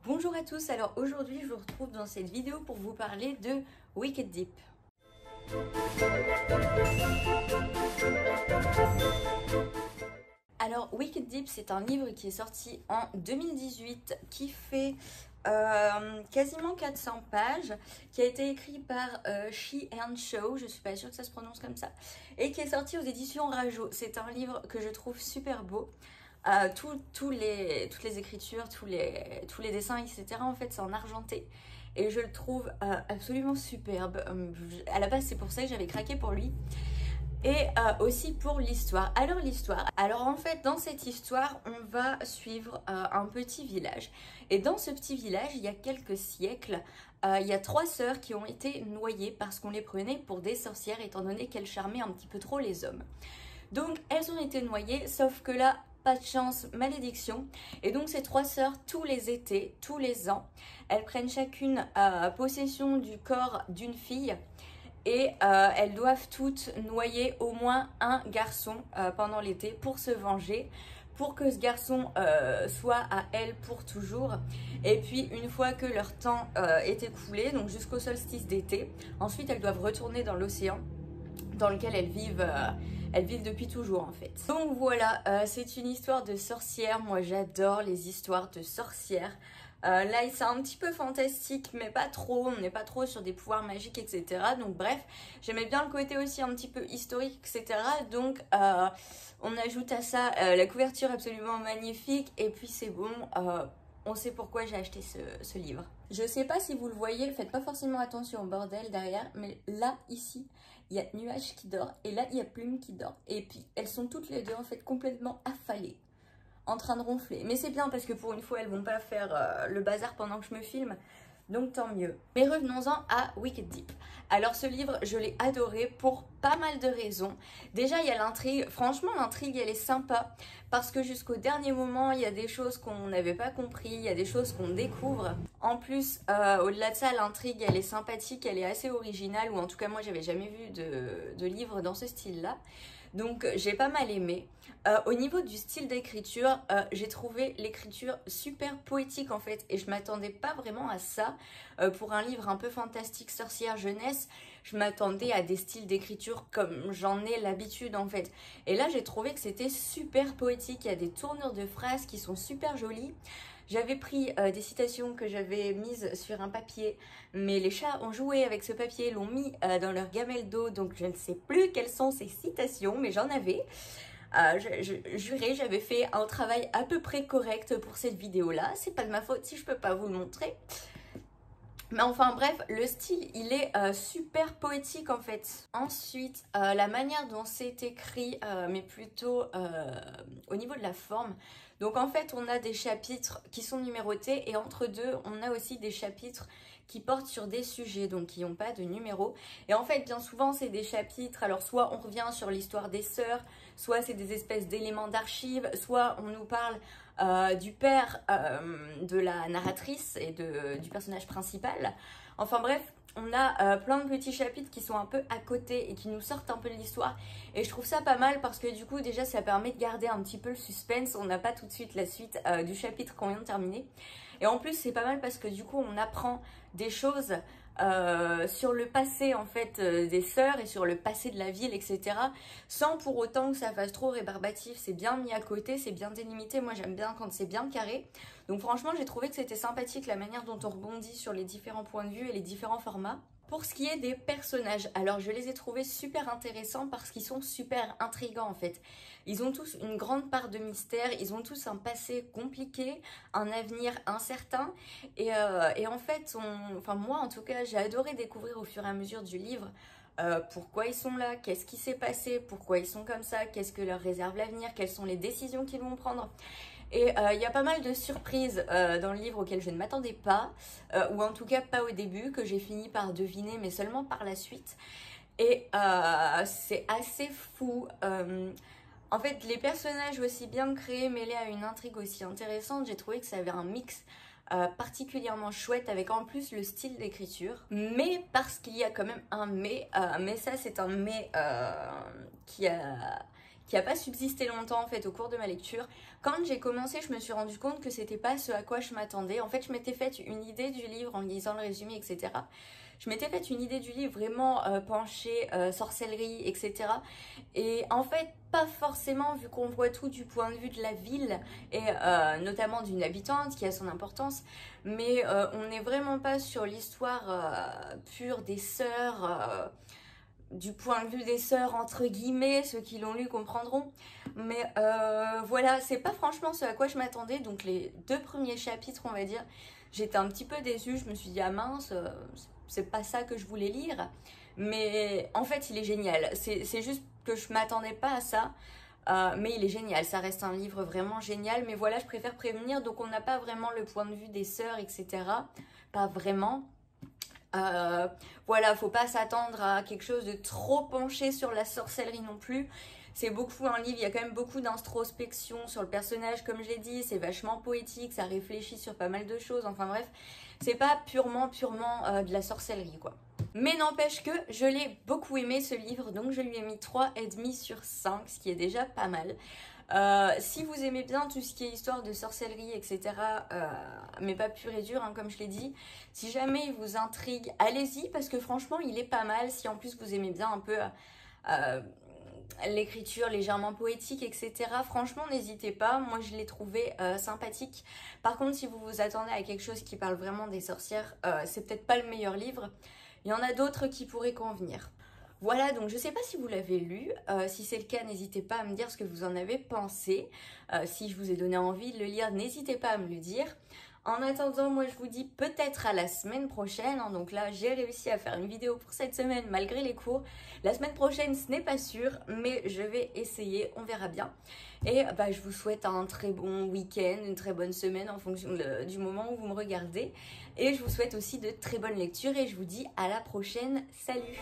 Bonjour à tous, alors aujourd'hui je vous retrouve dans cette vidéo pour vous parler de Wicked Deep. Alors Wicked Deep, c'est un livre qui est sorti en 2018 qui fait quasiment 400 pages, qui a été écrit par She and Show, je suis pas sûre que ça se prononce comme ça, et qui est sorti aux éditions Rajo. C'est un livre que je trouve super beau. Toutes les écritures, tous les dessins, etc. en fait c'est en argenté et je le trouve absolument superbe. À la base c'est pour ça que j'avais craqué pour lui et aussi pour l'histoire. Alors en fait dans cette histoire on va suivre un petit village et dans ce petit village il y a quelques siècles il y a 3 sœurs qui ont été noyées parce qu'on les prenait pour des sorcières étant donné qu'elles charmaient un petit peu trop les hommes. Donc elles ont été noyées, sauf que là, pas de chance, malédiction. Et donc ces 3 sœurs, tous les étés, tous les ans, elles prennent chacune possession du corps d'une fille et elles doivent toutes noyer au moins un garçon pendant l'été pour se venger, pour que ce garçon soit à elles pour toujours. Et puis une fois que leur temps est écoulé, donc jusqu'au solstice d'été, ensuite elles doivent retourner dans l'océan dans lequel elles vivent depuis toujours en fait. Donc voilà, c'est une histoire de sorcière. Moi j'adore les histoires de sorcières. Là c'est un petit peu fantastique mais pas trop, on n'est pas trop sur des pouvoirs magiques etc. Donc bref, j'aimais bien le côté aussi un petit peu historique etc. Donc on ajoute à ça la couverture absolument magnifique et puis c'est bon. On sait pourquoi j'ai acheté ce livre. Je sais pas si vous le voyez, faites pas forcément attention au bordel derrière, mais là, ici, il y a Nuage qui dort et là, il y a Plume qui dort. Et puis, elles sont toutes les deux en fait complètement affalées, en train de ronfler. Mais c'est bien parce que pour une fois, elles vont pas faire le bazar pendant que je me filme. Donc tant mieux. Mais revenons-en à Wicked Deep. Alors ce livre, je l'ai adoré pour pas mal de raisons. Déjà, il y a l'intrigue. Franchement, l'intrigue, elle est sympa. Parce que jusqu'au dernier moment, il y a des choses qu'on n'avait pas compris. Il y a des choses qu'on découvre. En plus, au-delà de ça, l'intrigue, elle est sympathique. Elle est assez originale. Ou en tout cas, moi, j'avais jamais vu de livre dans ce style-là. Donc j'ai pas mal aimé. Au niveau du style d'écriture, j'ai trouvé l'écriture super poétique en fait et je m'attendais pas vraiment à ça. Pour un livre un peu fantastique, sorcière, jeunesse, je m'attendais à des styles d'écriture comme j'en ai l'habitude en fait. Et là j'ai trouvé que c'était super poétique, il y a des tournures de phrases qui sont super jolies. J'avais pris des citations que j'avais mises sur un papier, mais les chats ont joué avec ce papier, l'ont mis dans leur gamelle d'eau, donc je ne sais plus quelles sont ces citations, mais j'en avais. Juré, j'avais fait un travail à peu près correct pour cette vidéo-là. C'est pas de ma faute si je peux pas vous le montrer. Mais enfin bref, le style il est super poétique en fait. Ensuite, la manière dont c'est écrit, mais plutôt au niveau de la forme. Donc en fait on a des chapitres qui sont numérotés et entre deux on a aussi des chapitres qui portent sur des sujets, donc qui n'ont pas de numéro. Et en fait bien souvent c'est des chapitres, alors soit on revient sur l'histoire des sœurs, soit c'est des espèces d'éléments d'archives, soit on nous parle du père de la narratrice et du personnage principal. Enfin bref, on a plein de petits chapitres qui sont un peu à côté et qui nous sortent un peu de l'histoire. Et je trouve ça pas mal parce que du coup déjà ça permet de garder un petit peu le suspense. On n'a pas tout de suite la suite du chapitre qu'on vient de terminer. Et en plus c'est pas mal parce que du coup on apprend des choses sur le passé en fait des sœurs et sur le passé de la ville etc. Sans pour autant que ça fasse trop rébarbatif. C'est bien mis à côté, c'est bien délimité. Moi j'aime bien quand c'est bien carré. Donc franchement j'ai trouvé que c'était sympathique la manière dont on rebondit sur les différents points de vue et les différents formats. Pour ce qui est des personnages, alors je les ai trouvés super intéressants parce qu'ils sont super intrigants en fait. Ils ont tous une grande part de mystère, ils ont tous un passé compliqué, un avenir incertain. Et en fait, enfin moi en tout cas, j'ai adoré découvrir au fur et à mesure du livre pourquoi ils sont là, qu'est-ce qui s'est passé, pourquoi ils sont comme ça, qu'est-ce que leur réserve l'avenir, quelles sont les décisions qu'ils vont prendre. Et il y a pas mal de surprises dans le livre auxquelles je ne m'attendais pas, ou en tout cas pas au début, que j'ai fini par deviner, mais seulement par la suite. Et c'est assez fou. En fait, les personnages aussi bien créés, mêlés à une intrigue aussi intéressante, j'ai trouvé que ça avait un mix particulièrement chouette avec en plus le style d'écriture. Mais parce qu'il y a quand même un mais ça c'est un mais qui n'a pas subsisté longtemps en fait au cours de ma lecture. Quand j'ai commencé, je me suis rendu compte que c'était pas ce à quoi je m'attendais. En fait, je m'étais faite une idée du livre en lisant le résumé, etc. Je m'étais faite une idée du livre vraiment penchée sorcellerie, etc. Et en fait, pas forcément, vu qu'on voit tout du point de vue de la ville et notamment d'une habitante qui a son importance, mais on n'est vraiment pas sur l'histoire pure des sœurs, du point de vue des sœurs entre guillemets, ceux qui l'ont lu comprendront. Mais voilà, c'est pas franchement ce à quoi je m'attendais. Donc les 2 premiers chapitres, on va dire, j'étais un petit peu déçue. Je me suis dit ah mince, c'est pas ça que je voulais lire. Mais en fait, il est génial. C'est juste que je m'attendais pas à ça. Mais il est génial, ça reste un livre vraiment génial. Mais voilà, je préfère prévenir. Donc on n'a pas vraiment le point de vue des sœurs, etc. Pas vraiment. Voilà, faut pas s'attendre à quelque chose de trop penché sur la sorcellerie non plus. C'est beaucoup un livre, il y a quand même beaucoup d'introspection sur le personnage, comme je l'ai dit, c'est vachement poétique, ça réfléchit sur pas mal de choses, enfin bref, c'est pas purement de la sorcellerie quoi. Mais n'empêche que je l'ai beaucoup aimé ce livre, donc je lui ai mis 3,5 sur 5, ce qui est déjà pas mal. Si vous aimez bien tout ce qui est histoire de sorcellerie, etc., mais pas pur et dur, hein, comme je l'ai dit, si jamais il vous intrigue, allez-y, parce que franchement, il est pas mal. Si en plus vous aimez bien un peu l'écriture légèrement poétique, etc., franchement, n'hésitez pas. Moi, je l'ai trouvé sympathique. Par contre, si vous vous attendez à quelque chose qui parle vraiment des sorcières, c'est peut-être pas le meilleur livre. Il y en a d'autres qui pourraient convenir. Voilà, donc je ne sais pas si vous l'avez lu, si c'est le cas, n'hésitez pas à me dire ce que vous en avez pensé. Si je vous ai donné envie de le lire, n'hésitez pas à me le dire. En attendant, moi je vous dis peut-être à la semaine prochaine. Hein, donc là, j'ai réussi à faire une vidéo pour cette semaine malgré les cours. La semaine prochaine, ce n'est pas sûr, mais je vais essayer, on verra bien. Et bah, je vous souhaite un très bon week-end, une très bonne semaine en fonction du moment où vous me regardez. Et je vous souhaite aussi de très bonnes lectures et je vous dis à la prochaine. Salut!